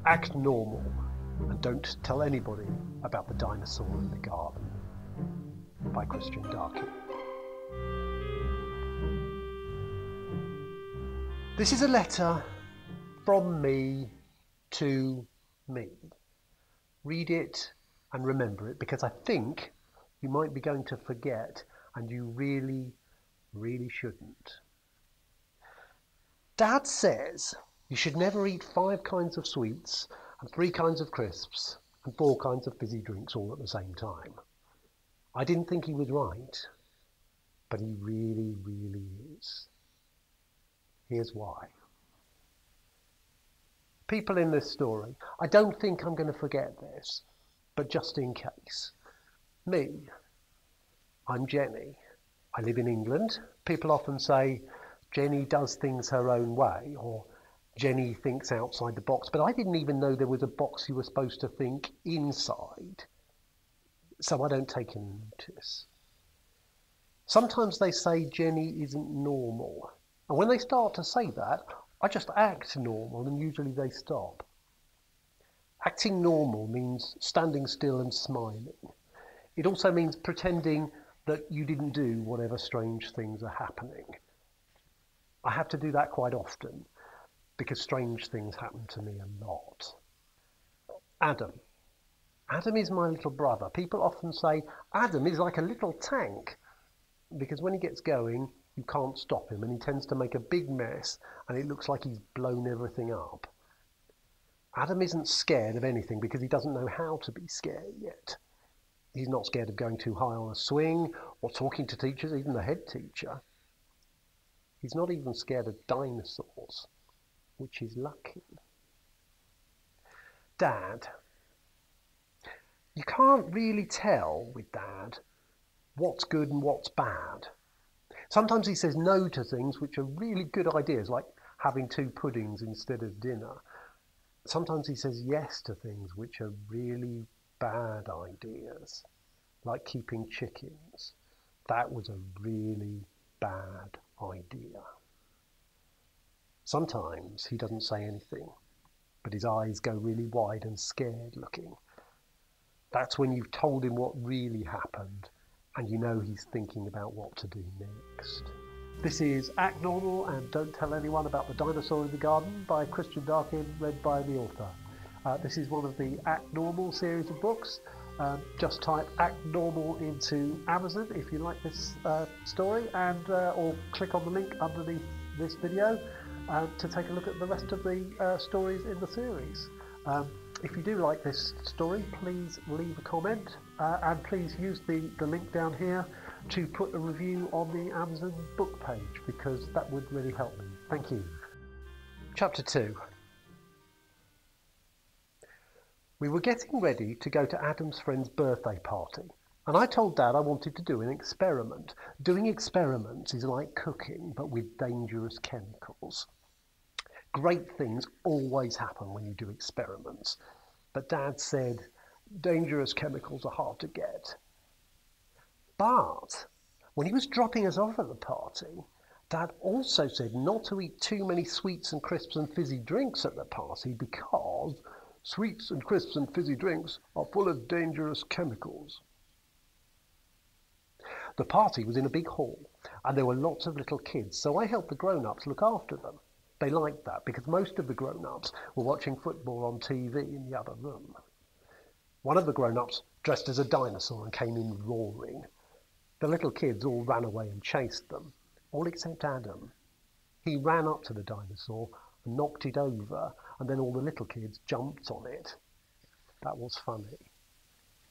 Act normal and don't tell anybody about the dinosaur in the garden. By Darkin. This is a letter from me to me. Read it and remember it, because I think you might be going to forget, and you really, really shouldn't. Dad says you should never eat 5 kinds of sweets and 3 kinds of crisps and 4 kinds of fizzy drinks all at the same time. I didn't think he was right, but he really, really is. Here's why. People in this story, I don't think I'm going to forget this, but just in case. Me, I'm Jenny. I live in England. People often say Jenny does things her own way, or Jenny thinks outside the box, but I didn't even know there was a box you were supposed to think inside, so I don't take any notice. Sometimes they say Jenny isn't normal, and when they start to say that, I just act normal, and usually they stop. Acting normal means standing still and smiling. It also means pretending that you didn't do whatever strange things are happening. I have to do that quite often, because strange things happen to me a lot. Adam. Adam is my little brother. People often say Adam is like a little tank, because when he gets going, you can't stop him, and he tends to make a big mess, and it looks like he's blown everything up. Adam isn't scared of anything because he doesn't know how to be scared yet. He's not scared of going too high on a swing or talking to teachers, even the head teacher. He's not even scared of dinosaurs, which is lucky. Dad. You can't really tell with Dad what's good and what's bad. Sometimes he says no to things which are really good ideas, like having 2 puddings instead of dinner. Sometimes he says yes to things which are really bad ideas, like keeping chickens. That was a really bad idea. Sometimes he doesn't say anything, but his eyes go really wide and scared looking. That's when you've told him what really happened, and you know he's thinking about what to do next. This is Act Normal and Don't Tell Anyone About the Dinosaur in the Garden by Darkin, read by the author. This is one of the Act Normal series of books. Just type Act Normal into Amazon if you like this story, and or click on the link underneath this video to take a look at the rest of the stories in the series. If you do like this story, please leave a comment, and please use the link down here to put a review on the Amazon book page, because that would really help me. Thank you. Chapter 2. We were getting ready to go to Adam's friend's birthday party, and I told Dad I wanted to do an experiment. Doing experiments is like cooking, but with dangerous chemicals. Great things always happen when you do experiments, but Dad said dangerous chemicals are hard to get. But when he was dropping us off at the party, Dad also said not to eat too many sweets and crisps and fizzy drinks at the party, because sweets and crisps and fizzy drinks are full of dangerous chemicals. The party was in a big hall, and there were lots of little kids, so I helped the grown-ups look after them. They liked that, because most of the grown-ups were watching football on TV in the other room. One of the grown-ups dressed as a dinosaur and came in roaring. The little kids all ran away and chased them, all except Adam. He ran up to the dinosaur and knocked it over, and then all the little kids jumped on it. That was funny.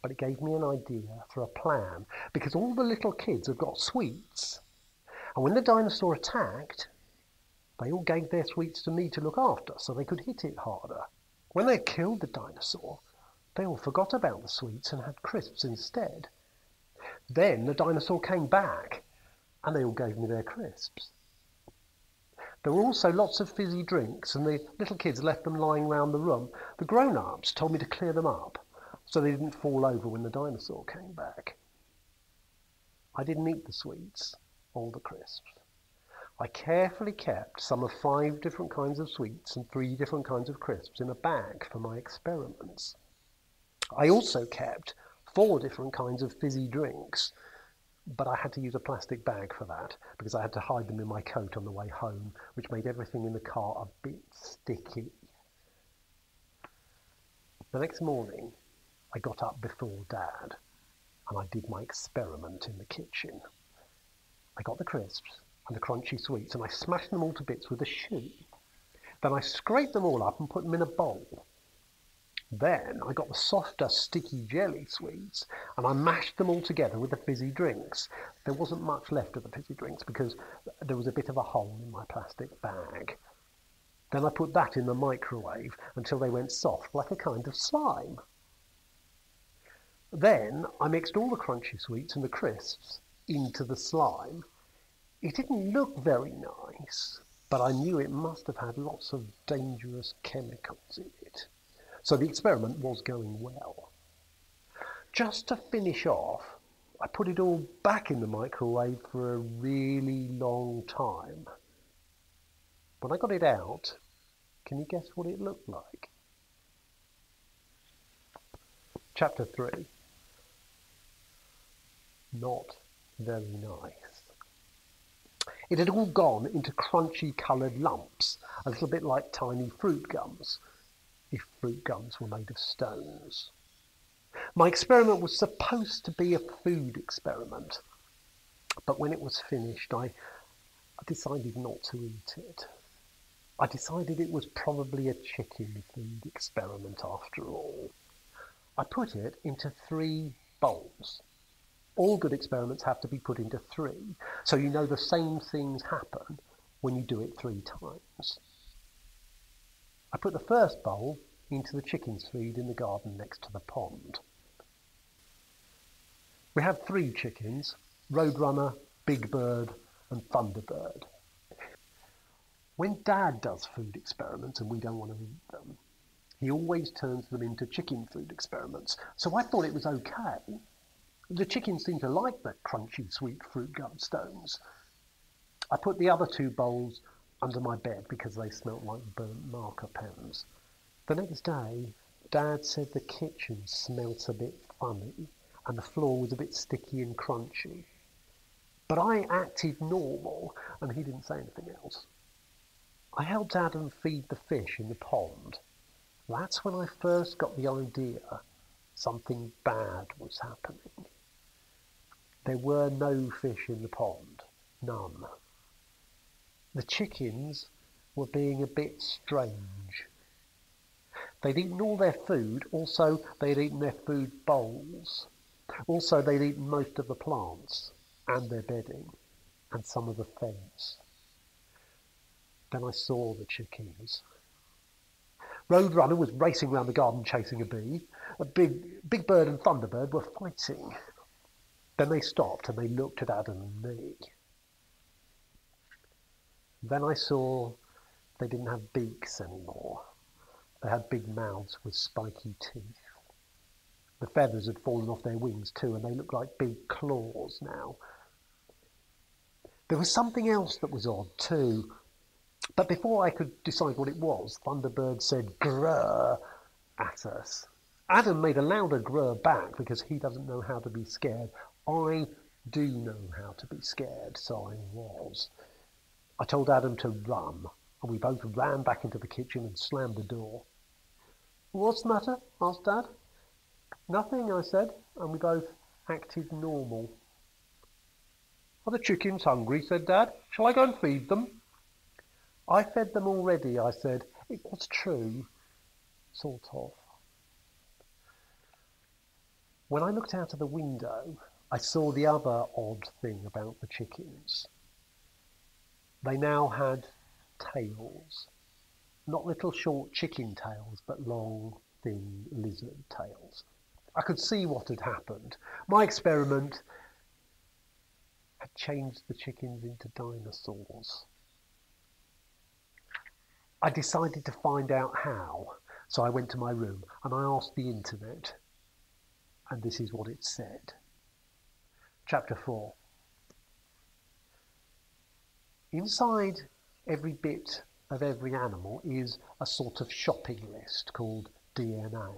But it gave me an idea for a plan, because all the little kids have got sweets. And when the dinosaur attacked, they all gave their sweets to me to look after, so they could hit it harder. When they killed the dinosaur, they all forgot about the sweets and had crisps instead. Then the dinosaur came back, and they all gave me their crisps. There were also lots of fizzy drinks, and the little kids left them lying round the room. The grown-ups told me to clear them up, so they didn't fall over when the dinosaur came back. I didn't eat the sweets or the crisps. I carefully kept some of 5 different kinds of sweets and 3 different kinds of crisps in a bag for my experiments. I also kept 4 different kinds of fizzy drinks, but I had to use a plastic bag for that because I had to hide them in my coat on the way home, which made everything in the car a bit sticky. The next morning, I got up before Dad and I did my experiment in the kitchen. I got the crisps and the crunchy sweets and I smashed them all to bits with a shoe. Then I scraped them all up and put them in a bowl. Then I got the softer, sticky jelly sweets and I mashed them all together with the fizzy drinks. There wasn't much left of the fizzy drinks because there was a bit of a hole in my plastic bag. Then I put that in the microwave until they went soft like a kind of slime. Then I mixed all the crunchy sweets and the crisps into the slime. It didn't look very nice, but I knew it must have had lots of dangerous chemicals in it. So the experiment was going well. Just to finish off, I put it all back in the microwave for a really long time. When I got it out, can you guess what it looked like? Chapter 3. Not very nice. It had all gone into crunchy coloured lumps, a little bit like tiny fruit gums, if fruit gums were made of stones. My experiment was supposed to be a food experiment, but when it was finished, I decided not to eat it. I decided it was probably a chicken food experiment after all. I put it into 3 bowls. All good experiments have to be put into 3, so you know the same things happen when you do it 3 times. I put the first bowl into the chicken's feed in the garden next to the pond. We had 3 chickens, Roadrunner, Big Bird and Thunderbird. When Dad does food experiments and we don't want to eat them, he always turns them into chicken food experiments, so I thought it was okay. The chickens seemed to like the crunchy sweet fruit gum stones. I put the other 2 bowls under my bed because they smelt like burnt marker pens. The next day, Dad said the kitchen smelt a bit funny and the floor was a bit sticky and crunchy. But I acted normal and he didn't say anything else. I helped Adam feed the fish in the pond. That's when I first got the idea something bad was happening. There were no fish in the pond, none. The chickens were being a bit strange. They'd eaten all their food, also they'd eaten their food bowls. Also they'd eaten most of the plants and their bedding and some of the fence. Then I saw the chickens. Roadrunner was racing round the garden chasing a bee. Big Bird and Thunderbird were fighting. Then they stopped and they looked at Adam and me. Then I saw they didn't have beaks anymore. They had big mouths with spiky teeth. The feathers had fallen off their wings too, and they looked like big claws now. There was something else that was odd too. But before I could decide what it was, Thunderbird said grrr at us. Adam made a louder grrr back because he doesn't know how to be scared. I do know how to be scared, so I was. I told Adam to run, and we both ran back into the kitchen and slammed the door. "What's the matter?" asked Dad. "Nothing," I said, and we both acted normal. "Are the chickens hungry?" said Dad. "Shall I go and feed them?" "I fed them already," I said. It was true, sort of. When I looked out of the window, I saw the other odd thing about the chickens. They now had tails. Not little short chicken tails, but long, thin lizard tails. I could see what had happened. My experiment had changed the chickens into dinosaurs. I decided to find out how, so I went to my room and I asked the internet, and this is what it said. Chapter 4. Inside every bit of every animal is a sort of shopping list called DNA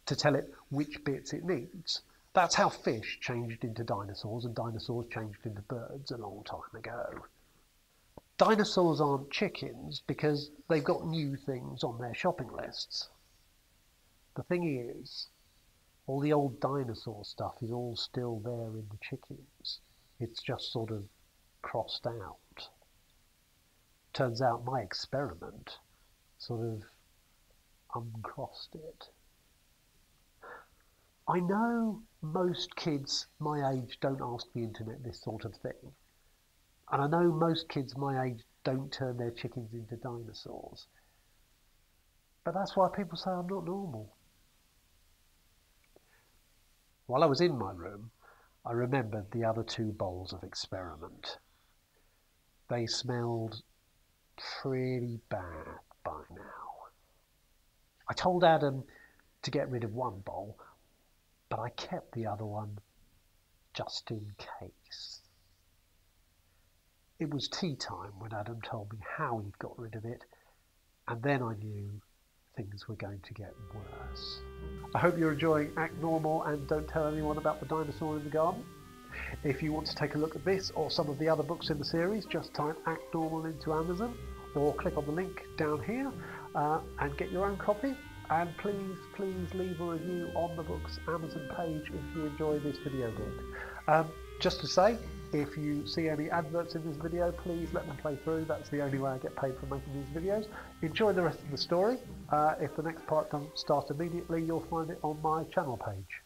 to tell it which bits it needs. That's how fish changed into dinosaurs and dinosaurs changed into birds a long time ago. Dinosaurs aren't chickens because they've got new things on their shopping lists. The thing is, all the old dinosaur stuff is all still there in the chickens. It's just sort of crossed out. Turns out my experiment sort of uncrossed it. I know most kids my age don't ask the internet this sort of thing. And I know most kids my age don't turn their chickens into dinosaurs. But that's why people say I'm not normal. While I was in my room, I remembered the other 2 bowls of experiment. They smelled pretty bad by now. I told Adam to get rid of 1 bowl, but I kept the other one just in case. It was tea time when Adam told me how he'd got rid of it, and then I knew things were going to get worse. I hope you're enjoying Act Normal and Don't Tell Anyone About the Dinosaur in the Garden. If you want to take a look at this or some of the other books in the series, just type Act Normal into Amazon or click on the link down here and get your own copy. And please leave a review on the book's Amazon page if you enjoy this video book. Just to say, if you see any adverts in this video, please let them play through. That's the only way I get paid for making these videos. Enjoy the rest of the story. If the next part doesn't start immediately, you'll find it on my channel page.